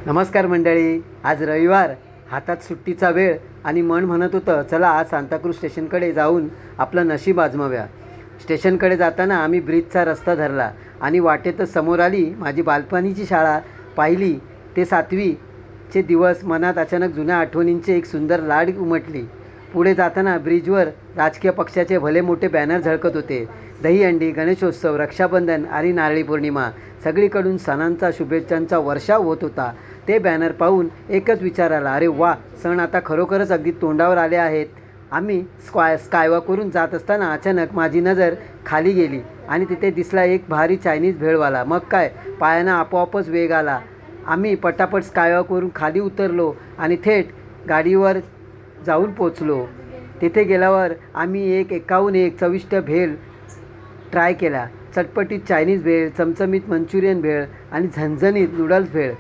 नमस्कार मंडळी. आज रविवार, हातात सुट्टीचा वेळ आणि मन म्हणत होतं चला आज सांताक्रूज स्टेशनकडे जाऊन आपलं नशीब आजमाव्या. स्टेशनकडे जाताना आम्ही ब्रिजचा रस्ता धरला आणि वाटेतच समोर आली माझी बालपणीची शाळा. पाहिली ते 7वीचे दिवस, मनात अचानक जुन्या आठवणींचे एक सुंदर लाट उमटली. पुढे जाताना ब्रिजवर राजकीय पक्षाचे भले मोठे बॅनर झळकत होते. दहीहंडी, गणेशोत्सव, रक्षाबंधन आणि नारळी पौर्णिमा, सगळीकडून सणांचा शुभेच्छांचा वर्षाव होत होता. ते बॅनर पाहून एकच विचार आला, अरे वा, सण आता खरोखरच अगदी तोंडावर आले आहेत. आम्ही स्कायवॉकवरून जात असताना अचानक माझी नजर खाली गेली आणि तिथे दिसला एक भारी चायनीज भेळवाला. मग काय, पायांना आपोआपच वेग आला. आम्ही पटापट स्कायवॉकवरून खाली उतरलो आणि थेट गाडीवर जाऊन पोचलो. तिथे गेल्यावर आम्ही एकाहून एक चविष्ट भेळ ट्राय केला. चटपटीत चायनीज भेळ, चमचमीत मंचुरियन भेळ आणि झणझणीत नूडल्स भेळ.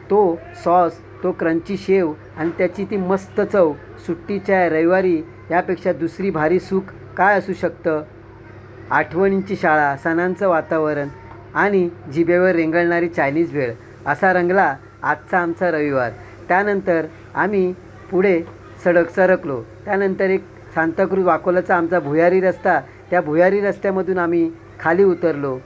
तो सॉस, तो क्रंची शेव आणि त्याची ती मस्त चव. सुट्टीच्या रविवारी यापेक्षा दुसरी भारी सुख काय असू शकतं. आठवणींची शाळा, सणांचं वातावरण आणि जिभेवर रेंगाळणारी चायनीज भेळ, असा रंगला आजचा आमचा रविवार. त्यानंतर आम्ही पुढे सरकलो. त्यानंतर एक सांताक्रूज वाकोलाचा आमचा भुयारी रस्ता, त्या भुयारी रस्त्यामधून आम्ही खाली उतरलो.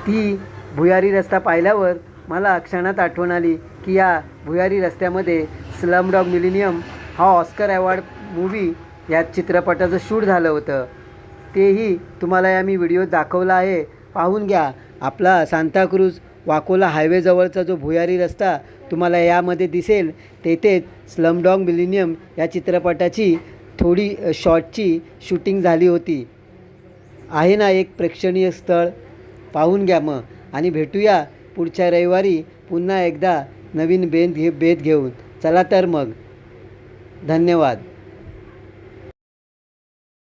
ती भुयारी रस्ता पाहिल्यावर मला क्षणात आठवण आली की या भुयारी रस्त्यामध्ये स्लमडॉग मिलेनियम हा ऑस्कर अवॉर्ड मूवी या चित्रपटाचं शूट झालं होतं. तेही तुम्हाला या मी व्हिडिओ दाखवला आहे, पाहून घ्या. आपला सांताक्रूज वाकोला हायवेजवळचा जो भुयारी रस्ता तुम्हाला यामध्ये दिसेल, तेथेच स्लमडॉग मिलेनियम या चित्रपटाची थोडी शॉर्टची शूटिंग झाली होती. आहे ना एक प्रेक्षणीय स्थळ, पाहून घ्या मग. आणि भेटूया पुढच्या रविवारी पुन्हा एकदा नवीन बेत घेऊन. चला तर मग, धन्यवाद.